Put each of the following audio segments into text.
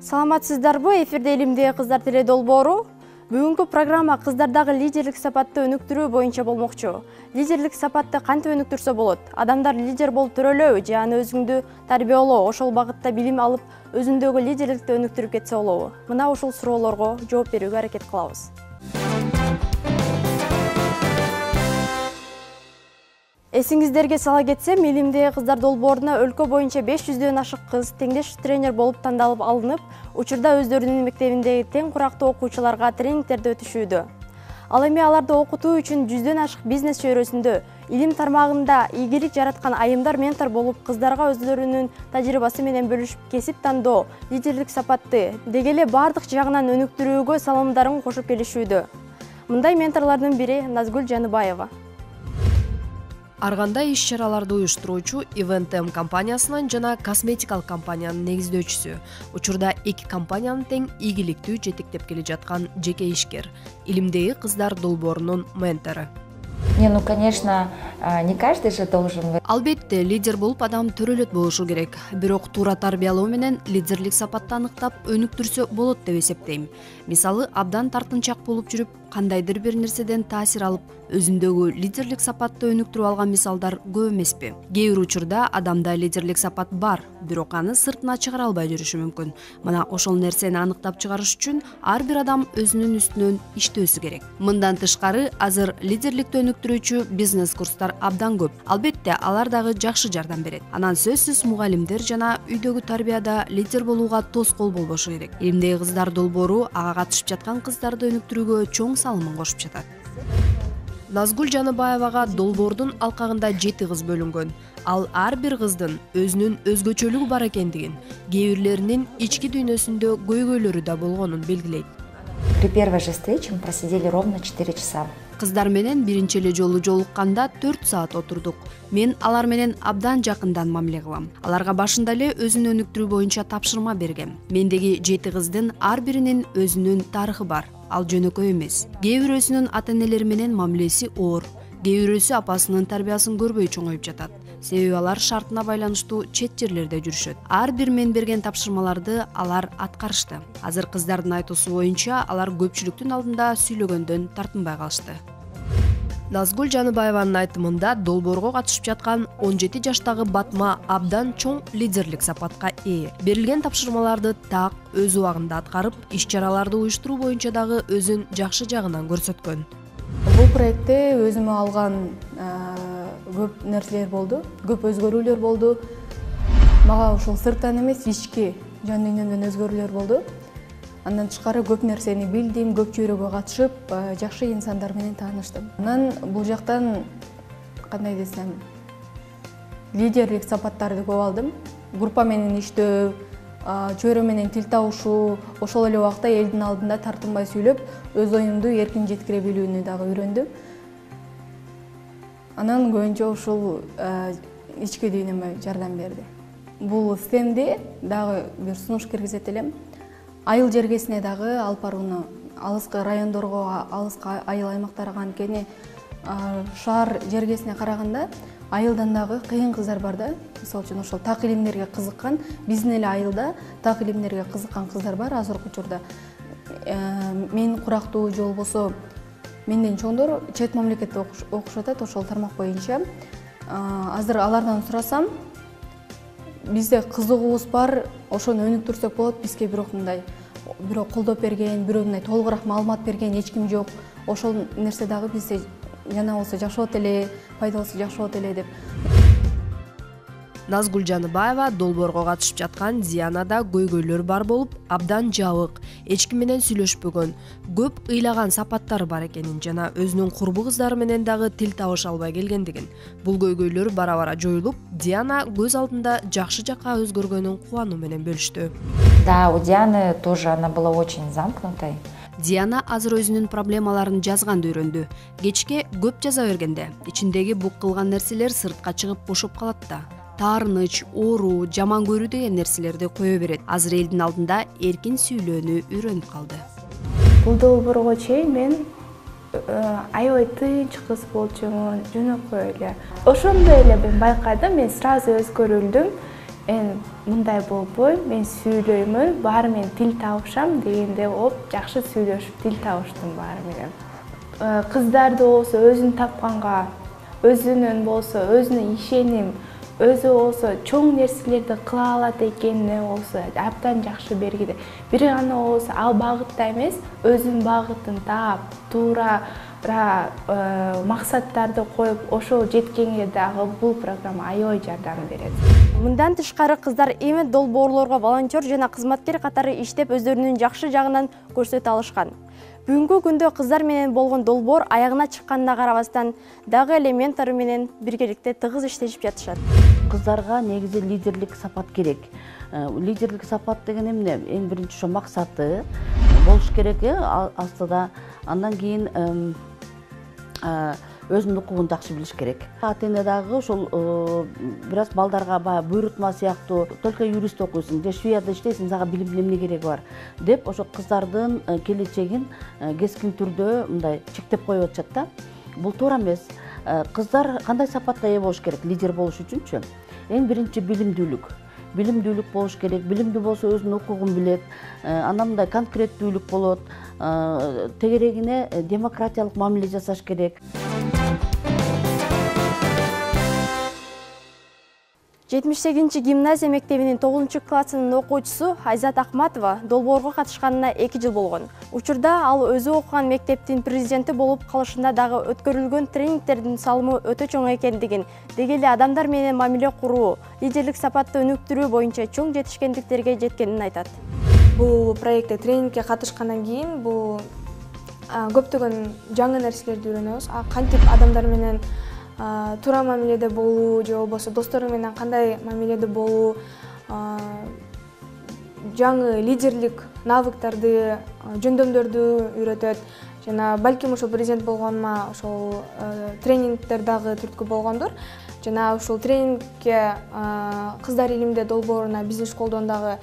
Саламатсыздарбы? Эфирде Илимдеги кыздар теледолбоору. Бүгүнкү программа кыздардагы лидерлик сапатты өнүктүрүү боюнча болмокчу. Лидерлик сапатты кантип өнүктүрсө болот? Адамдар лидер болуп төрөлөбү же аны өзүңдү тарбиялоо, ошол багытта билим алып, өзүндөгү лидерликти өнүктүрүп кетсе болобу? Мына ушул суроолорго жооп берүүгө аракет кылабыз. Эсиңиздерге сала кетсем, Илимдеги кыздар долбооруна өлкө боюнча 500дөн ашык кыз теңдеш тренер болуп тандалып алынып, учурда өздөрүнүн мектебиндеги тең курактуу окуучуларга тренингтерди өтүшүүдө. Ал эми аларды окутуу үчүн 100дөн ашык бизнес чөйрөсүндө илим тармагында ийгилик жараткан айымдар ментор болуп, кыздарга өздөрүнүн тажрыйбасы менен бөлүшүп, кесип тандоо, лидерлик сапатты деги эле бардык жагынан өнүктүрүүгө салымдарын кошуп келишүүдө. Мындай менторлордун бири Назгүл Жаныбаева. Арганда иш-чараларды уюштуруучу Eventim компаниясынын жана косметикалык компаниянын негиздөөчүсү. Учурда эки компаниянын тең ийгиликтүү жетектеп келе жаткан жеке ишкер. Илимдеги кыздар долбоорунун ментору. Ну, конечно, не каждый же должен. Албетте, лидер болуп адам төрөлөт болушу керек. Бирок туура тарбиялоо менен лидерлик сапатты аныктап өнүктүрсө болот деп эсептейм. Мисалы, абдан тартынчак болуп жүрүп, кандайдыр бир нерседен таасир алып, өзүндөгү лидерлик сапатты өнүктүрүп алган мисалдар көп эмеспи? Кээ бир учурда адамда лидерлик сапат бар, бирок аны сыртына чыгара албай жүрүшү мүмкүн. Мына ошол нерсени аныктап чыгарыш үчүн ар бир адам өзүнүн үстүнөн иштөөсү керек. Мындан тышкары, азыр лидерликти өнүктүрүүчү бизнес курстар абдан көп. Албетте, алар дагы жакшы жардам берет. Анан сөзсүз мугалимдер жана үйдөгү тарбияда лидер болууга тоскоол болбошу керек. Илимдеги кыздар долбоору ага катышып жаткан кыздарды өнүктүрүүгө чоң салымын кошуп жатат. Назгүл Жаныбаевага долбоордун алкагында 7 кыз бөлүнгөн. Ал ар бир кыздын өзүнүн өзгөчөлүгү бар экендигин, кээ бирлеринин ички дүйнөсүндө көйгөйлөрү да болгонун белгилейт. При первой же встрече мы просидели ровно 4 часа. Кыздар менен биринчи эле жолу жолукканда 4 саат отурдук. Мен алар менен абдан жакындан мамиле кылам. Аларга башында эле өзүн өнүктүрүү боюнча тапшырма бергем. Мендеги 7 кыздын ар биринин өзүнүн тарыхы бар. Ал жөнөкөй эмес. Кээ бирөөсүнүн ата-энелери менен мамилеси оор, кээ бирөөсү апасынын тарбиясын көрбөй чоңоюп жатат. Себеби алар шартына байланыштуу чет жерлерде жүрүшөт. Ар бир мен берген тапшырмаларды алар аткарышты. Азыр кыздардын айтуусу боюнча алар көпчүлүктүн алдында сүйлөгөндөн тартынбай калышты. Назгүл Жаныбаеванын айтымында долбоорго катышып жаткан 17 жаштагы Батма абдан чоң лидерлик сапатка ээ. Берилген тапшырмаларды так өз убагында аткарып, иш-чараларды уюштуруу боюнча дагы өзүн жакшы жагынан көрсөткөн. Бул проектте өзүмө алган көп нерселер болду, көп өзгөрүүлөр болду. Мага ушул сырттан эмес, ички жан дүйнөмдөн өзгөрүүлөр болду. Андан тышкары көп нерсени билдим, көп чөйрөгө катышып, жакшы инсандар менен тааныштым. Анан бул жактан кандай десем, лидерлик сапаттарды көп алдым. Группа менен иштөө, чөйрө менен тил табышуу, ошол эле убакта элдин алдында тартынбай сүйлөп, өз оюмду эркин жеткире билүүнү дагы үйрөндүм. Анан көбүнчө ушул ички дүйнөмө жардам берди. Бул стемди дагы бир сунуш киргизет элем. Айыл жергесине дагы алып барууну, алыскы райондорго, алыскы айыл аймактарга, анткени шаар жергесине караганда айылдан дагы кыйын кыздар бар да. Мисалы үчүн ошол так илимдерге кызыккан, биздин эле айылда так илимдерге кызыккан кыздар бар азыркы учурда. Мен курактуу же болбосо менден чоңдор чет мамлекетте окушуп атат, ошол тармак боюнча. Азыр алардан сурасам, бизде кызыгуубуз бар, ошону өнүктүрсөк болот, бизге бирок мындай бирок колдоп берген, бирөө мындай толугураак маалымат берген эч ким жок. Ошол нерсе дагы бизде жана болсо жакшы болот эле, пайда болсо жакшы болот эле деп. Назгүл Жаныбаева долбоорго катышып жаткан Дианада көйгөйлөр бар болуп, абдан жабык, эч ким менен сүйлөшпөгөн, көп ыйлаган сапаттары бар экенин жана өзүнүн курбу кыздары менен дагы тил табыша албай келгендигин. Бул көйгөйлөр бара-бара жоюлуп, Диана көз алдында жакшы жакка өзгөргөнүн кубануу менен бөлүштү. Да, у Дианы тоже она была очень замкнутой. Диана азыр өзүнүн проблемаларын жазганды үйрөндү. Кечке көп жаза бергенде, ичиндеги бук кылган нерселер сыртка чыгып бошоп калат да. Таарыныч, оору, жаман көрүү деген нерселерди кое берет. Азыр элдин алдында эркин сүйлөөнү үйрөнүп калды. Бул долбоорго чейин мен аябай тынч кыз болчумун, жөнөкөй эле. Ошондой эле мен байкадым, мен сразу өзгөрүлдүм. Мен мындай болбойм, мен сүйлөймүн, баары менен тил табышам дегенде жакшы сүйлөшүп тил табыштым баары менен. Кыздарды болсо өзүн тапканга, өзүнүн болсо өзүнө ишеним, өзү болсо чоң нерселерди кыла алат экенине болсо абдан жакшы бергиде. Бир гана болсо ал багытта эмес, өзүнүн багытын таап, туура максаттарды коюп, ошол жеткенге дагы бул программа аябай жардам берет. Мындан тышкары кыздар эми долбоорлорго волонтер жана кызматкер катары иштеп өздөрүнүн жакшы жагынан көрсөтө алышкан. Бүгүнкү күндө кыздар менен болгон долбоор аягына чыкканына карабастан дагы эле ментору менен биргеликте тыгыз иштешип жатышат. Кыздарга негизи лидерлик сапат керек. Лидерлик сапат деген эмне? Эң биринчи ошо максаты болуш керек, астыда. Андан кийин өзүнүн укугун жакшы билиш керек. Ата-эне дагы ошол бир аз балдарга баягы буйрутма сыяктуу только юрист окуйсуң, же Швейцарияда иштейсиң, сага билимдин эмне кереги бар деп ошо кыздардын келечегин кескин түрдө мындай чектеп коюп атышат да. Бул туура эмес. Кыздар кандай сапатка ээ болуш керек лидер болуш үчүнчү? Эң биринчи билимдүүлүк болуш керек. Билимдүү болсо өзүнүн укугун билет. Андан мындай конкреттүүлүк болот. Тегерегине демократиялык мамиле жасаш керек. 78 гимназия мектебинин 9 классынын окуучусу Айзат Акматова долбоорго катышканына 2 жыл болгон. Учурда ал өзү окуган мектептин президенти болуп калышында дагы өткөрүлгөн тренингтердин салымы өтө чоң экендигин, деги эле адамдар менен мамиле куруу, лидерлик сапатты өнүктүрүү боюнча чоң жетишкендиктерге жеткенин айтат. Бул проектте тренингке катышкандан кийин бул көптөгөн жаңы нерселерди үйрөнөбүз. Кантип адамдар менен туура мамиледе болуу, же болбосо достору менен кандай мамиледе болуу, жаңы лидерлик навыктарды, жөндөмдөрдү үйрөтөт. Жана балким ошол президент болгоныма ошол тренингдер дагы түрткү болгондур. Жана ушул тренингке кыздар илимде долбооруна биздин школдон дагы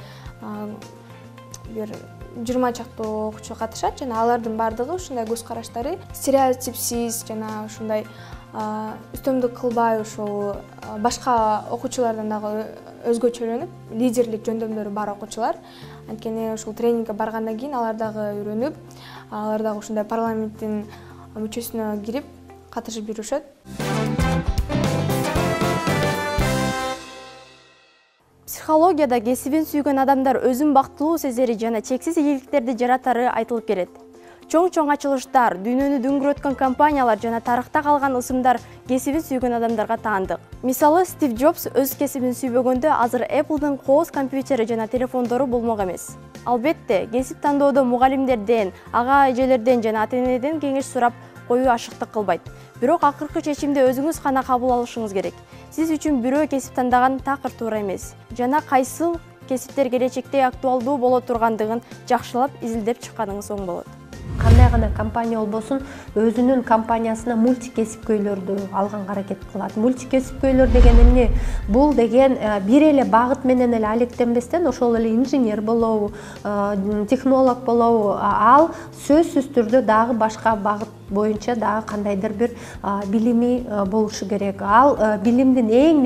бир 20 чактуу окуучу катышат. Жана алардын бардыгы ушундай көз караштары стереотипсиз жана ушундай үстөмдүк кылбай ошол башка окуучулардан дагы өзгөчөлөнүп, лидерлик жөндөмдөрү бар окуучулар. Анткени ушул тренингге баргандан кийин алар дагы үйрөнүп, алар дагы ушундай парламенттин мүчөсүнө кирип катышып жүрүшөт. Психологияда кесибин сүйгөн адамдар өзүн бактылуу сезери жана чексиз ийгиликтерди жаратары айтылып келет. Чоң ачылыштар, дүйнөнү дүңгүрөткөн компаниялар жана тарыхта калган ысымдар кесибин сүйгөн адамдарга таандык. Мисалы, Стив Джобс өз кесибин сүйбөгөндө азыр Apple'дын кооз компьютери жана телефондору болмок эмес. Албетте, кесип тандоодо мугалимдерден, ага эжелерден жана ата-энеден кеңеш сурап коюу ашыктык кылбайт. Бирок акыркы чечимди өзүңүз гана кабыл алышыңыз керек. Сиз үчүн бирөө кесип тандаган такыр туура эмес. Жана кайсыл кесиптер келечекте актуалдуу боло тургандыгын жакшылап изилдеп чыкканыңыз оң болот. Кандай гана компания болбосун, өзүнүн компаниясына мультикесипкөйлөрдү алганга аракет кылат. Мультикесипкөйлөр деген эмне? Бул деген бир эле багыт менен эле алектенбестен, ошол эле инженер болобу, технолог болобу, ал сөзсүз түрдө дагы башка багыт боюнча дагы кандайдыр бир билими болушу керек. Ал билимдин эң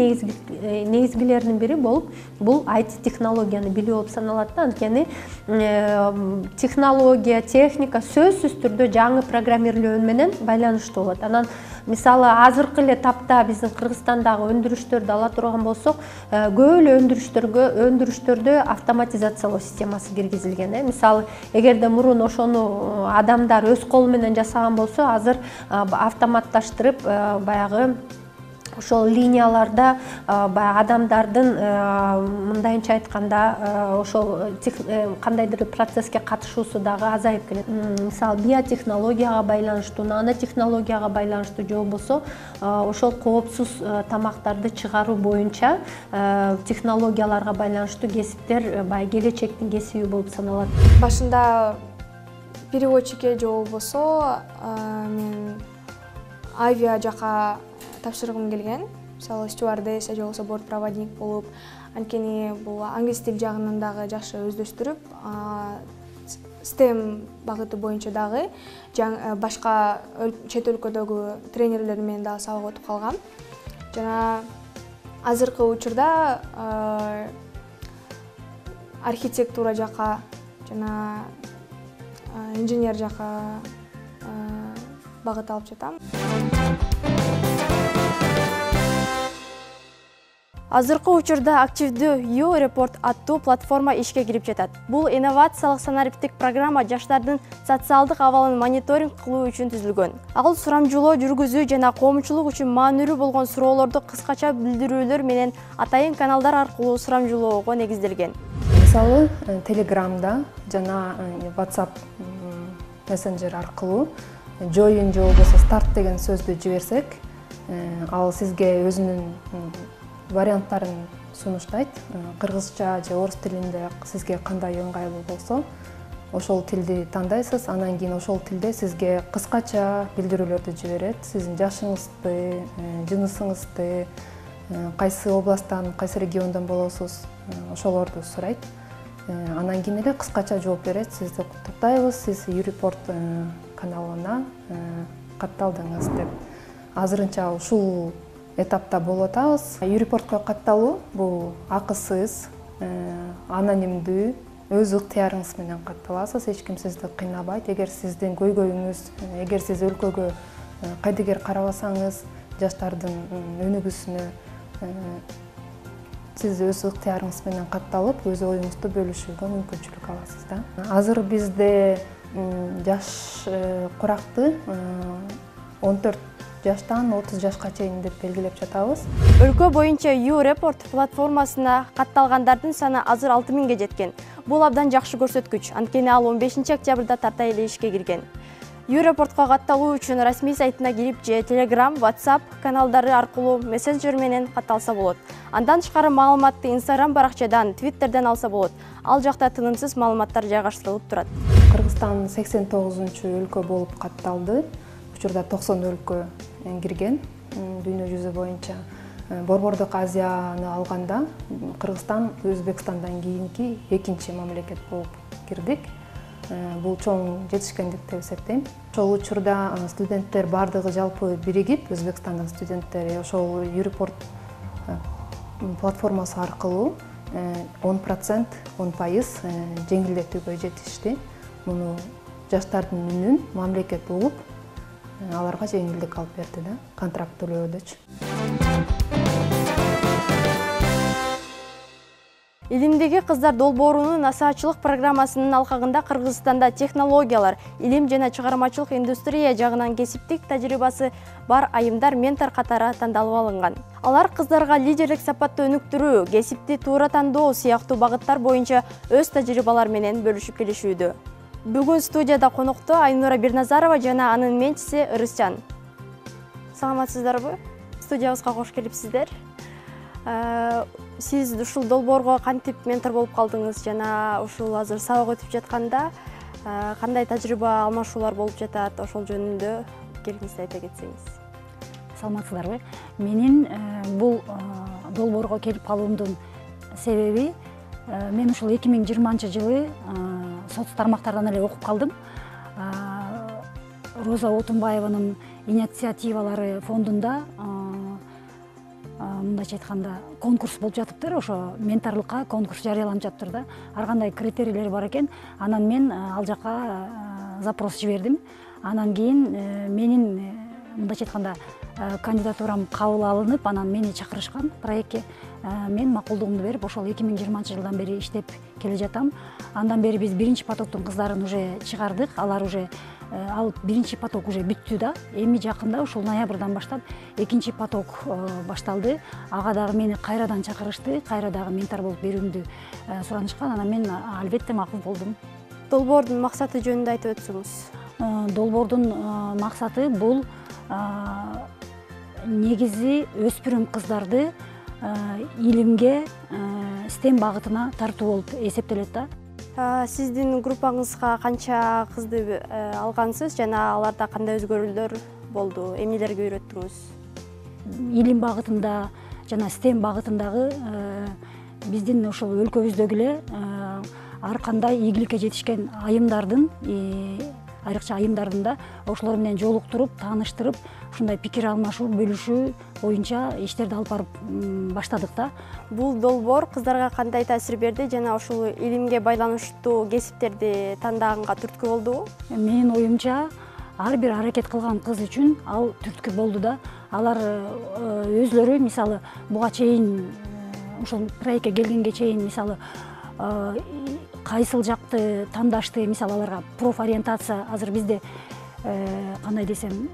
негизгилеринин бири болуп, бул IT технологияны билүү болуп саналат да. Анткени технология, техника сөзсүз түрдө жаңы программирлөө менен байланыштуу болот. Анан мисалы азыркы эле тапта биздин Кыргызстандагы өндүрүштөрдү ала турган болсок, көп эле өндүрүштөрдө автоматизациялоо системасы киргизилген. Мисалы, эгерде мурун ошону адамдар өз колу менен жасаган болсо, азыр автоматташтырып баягы ошол линияларда баягы адамдардын мындайынча айтканда ошол кандайдыр процесске катышуусу дагы азайып келет. Мисалы, биотехнологияга байланыштуу, нанотехнологияга байланыштуу, же болбосо ошол коопсуз тамактарды чыгаруу боюнча технологияларга байланыштуу кесиптер баягы келечектин кесиби болуп саналат. Башында переводчикке же болбосо мен авиа жака тапшыргым келген. Мисалы, стюардесса же болбосо бортпроводник болуп, анткени бул англис тил жагынан дагы жакшы өздөштүрүп, STEM багыты боюнча дагы башка чет өлкөдөгү тренерлер менен дагы сабак өтүп калгам. Жана азыркы учурда архитектура жака жана инженер жака багыт алып жатам. Азыркы учурда активдүү YouReport аттуу платформа ишке кирип жатат. Бул инновациялык санариптик программа жаштардын социалдык абалын мониторинг кылуу үчүн түзүлгөн. Ал сурамжылоо жүргүзүү жана коомчулук үчүн маанилүү болгон суроолорду кыскача билдирүүлөр менен атайын каналдар аркылуу сурамжылоого негизделген. Мисалы, Телеграмда жана WhatsApp мессенджер аркылуу join же болбосо старт деген сөздү жиберсек, ал сизге өзүнүн варианттарын сунуштайт. Кыргызча же орус тилинде сизге кандай ыңгайлуу болсо, ошол тилди тандайсыз. Анан кийин ошол тилде сизге кыскача билдирүүлөрдү жиберет. Сиздин жашыңызды, жынысыңызды, кайсы областтан, кайсы региондон болосуз, ошолорду сурайт. Анан кийин эле кыскача жооп берет. Сизди куттуктайбыз, сиз YouReport каналына катталдыңыз деп. Азырынча ушул этапта болуп атабыз. YouReportко катталуу бул акысыз, анонимдүү, өз ыктыярыңыз менен катталасыз. Эч ким сизди кыйнабайт. Эгер сиздин көйгөйүңүз, эгер сиз өлкөгө кайдыгер карабасаңыз, жаштардын өнүгүүсүнө сиз өз ыктыярыңыз менен катталып, өз оюңузду бөлүшүүгө мүмкүнчүлүк аласыз да. Азыр бизде жаш куракты 14 жаштан 30 жашка чейин деп белгилеп жатабыз. Өлкө боюнча YouReport платформасына катталгандардын саны азыр 6000ге жеткен. Бул абдан жакшы көрсөткүч. Анткени ал 15 октябрда тарта эле ишке кирген. YouReportко катталуу үчүн расмий сайтына кирип же Telegram, WhatsApp каналдары аркылуу мессенджер менен катталса болот. Андан тышкары маалыматты Instagram баракчадан, Twitterден алса болот. Ал жакта тынымсыз маалыматтар жайгаштырылып турат. Кыргызстан 89-өлкө болуп катталды. Учурда 90 өлкө кирген дүйнө жүзү боюнча. Борбордук Азияны алганда Кыргызстан Өзбекстандан кийинки экинчи мамлекет болуп кирдик. Бул чоң жетишкендик деп эсептейм. Ошол учурда студенттер бардыгы жалпы биригип, Өзбекстандын студенттери ошол YouReport платформасы аркылуу 10% жеңилдетүүгө жетишти. Муну жаштардын үнүн мамлекет угуп, аларга жеңилдик алып берди да, контракт төлөөдөчү. Илимдеги кыздар долбоорунун насаачылык программасынын алкагында Кыргызстанда технологиялар, илим жана чыгармачылык индустрия жагынан кесиптик тажрыйбасы бар айымдар ментор катары тандалып алынган. Алар кыздарга лидерлик сапатты өнүктүрүү, кесипти туура тандоо сыяктуу багыттар боюнча өз тажрыйбалары менен бөлүшүп келишүүдө. Бүгүн студияда конокто Айнура Бирназарова жана анын менчиси Ырысжан. Саламатсыздарбы? Студиябызга кош келипсиздер. Сиз ушул долбоорго кантип ментор болуп калдыңыз жана ушул азыр сабак өтүп жатканда кандай тажрыйба алмашуулар болуп жатат, ошол жөнүндө келиңизди айта кетсеңиз. Саламатсыздарбы? Менин бул долбоорго келип калуумдун себеби мен ушул 2020-жылы соц тармактардан эле окуп калдым. Роза Отунбаеванын инициативалары фондунда мындайча айтканда конкурс болуп жатыптыр, ошо менторлукка конкурс жарыяланып жатыптыр да. Ар кандай критерийлер бар экен. Анан мен ал жака запрос жибердим. Анан кийин менин мындайча айтканда кандидатурам кабыл алынып, анан мени чакырышкан проектке. Мен макулдугумду берип, ошол 2020-жылдан бери иштеп келе жатам. Андан бери биз биринчи потоктун кыздарын уже чыгардык. Алар уже ал биринчи поток уже бүттү да. Эми жакында ушул ноябрдан баштап экинчи поток башталды. Ага дагы мени кайрадан чакырышты, кайра дагы ментор болуп берүүмдү суранышкан. Анан мен албетте макул болдум. Долбоордун максаты жөнүндө айтып өтсөңүз. Долбоордун максаты бул негизи өспүрүм кыздарды илимге, STEM багытына тартуу болуп эсептелет да. Сиздин группаңызга канча кызды алгансыз жана аларда кандай өзгөрүүлөр болду? Эмнелерге үйрөттүңүз? Илим багытында жана STEM багытындагы биздин ошол өлкөбүздөгү эле ар кандай ийгиликке жетишкен айымдардын айрыкча айымдардын да ошолор менен жолуктуруп тааныштырып ушундай пикир алмашуу бөлүшүү боюнча иштерди алып барып баштадык да. Бул долбоор кыздарга кандай таасир берди жана ушул илимге байланыштуу кесиптерди тандаганга түрткү болдубу? Менин оюмча ар бир аракет кылган кыз үчүн ал түрткү болду да. Алар өзлөрү мисалы буга чейин ушул проектке келгенге чейин мисалы кайсыл жакты тандашты, мисалы аларга профориентация азыр бизде кандай десем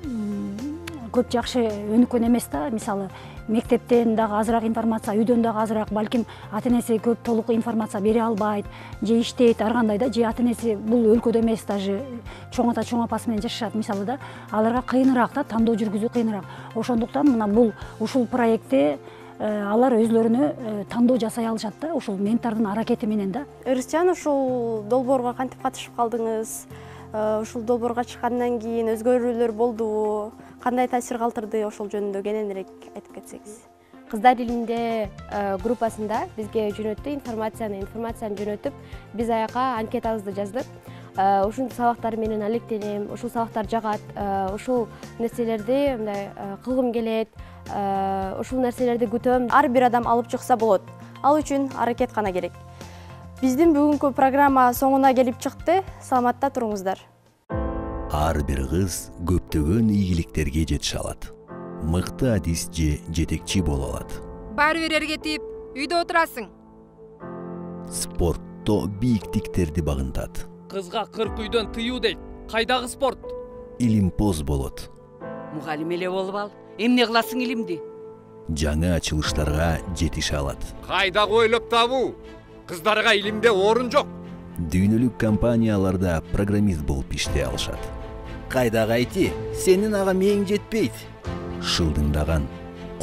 көп жакшы өнүккөн эмес да. Мисалы мектептен дагы азыраак информация, үйдөн дагы азыраак, балким ата энеси көп толук информация бере албайт, же иштейт ар кандай да, же ата энеси бул өлкөдө эмес, даже чоң ата чоң апасы менен жашашат мисалы да. Аларга кыйыныраак да, тандоо жүргүзүү кыйыныраак. Ошондуктан мына ушул проектте алар өзлөрүнө тандоо жасай алышат да, ушул ментордун аракети менен да. Ырысжан, ушул долбоорго кантип катышып калдыңыз? Ушул долбоорго чыккандан кийин өзгөрүүлөр болдубу? Кандай таасир калтырды, ошол жөнүндө кененирээк айтып кетсеңиз? Кыздар илиминде группасында бизге жөнөттү информацияны жөнөтүп, биз аяка анкетабызды жаздык. Ушул сабактар менен алектенем, ушул сабактар жагат, ушул нерселерди мындай кылгым келет, ушул нерселерди күтөм. Ар бир адам алып чыкса болот. Ал үчүн аракет гана керек. Биздин бүгүнкү программа соңуна келип чыкты. Саламатта туруңуздар. Ар бир кыз көптөгөн ийгиликтерге жетише алат. Мыкты адис же жетекчи боло алат. Баары бир жерге кетип, үйдө отурасың. Спортто бийиктиктерди багынтат. Кызга 40 үйдөн тыюу дейт. Кайдагы спорт? Илимпоз болот. Мугалим эле болуп ал. Эмне кыласың илимди? Жаңы ачылыштарга жетише алат. Кайдагы ойлоп табуу? Кыздарга илимде орун жок. Дүйнөлүк компанияларда программист болуп иштей алышат. Кайдагы айти? Сенин ага мээң жетпейт. Шылдыңдаган,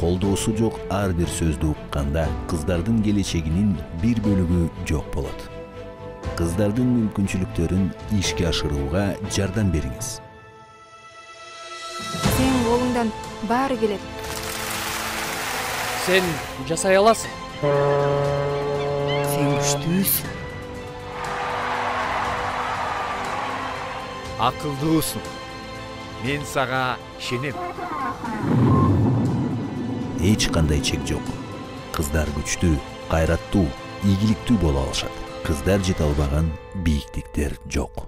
колдоосу жок ар бир сөздү укканда кыздардын келечегинин бир бөлүгү жок болот. Кыздардын мүмкүнчүлүктөрүн ишке ашырууга жардам бериңиз. Сенин колуңдан баары келет. Сен жасай аласың. Сен күчтүүсүң. Акылдуусуң. Мен сага ишенем. Эч кандай чек жок. Кыздар күчтүү, кайраттуу, ийгиликтүү боло алышат. Кыздар жете албаган бийиктиктер жок.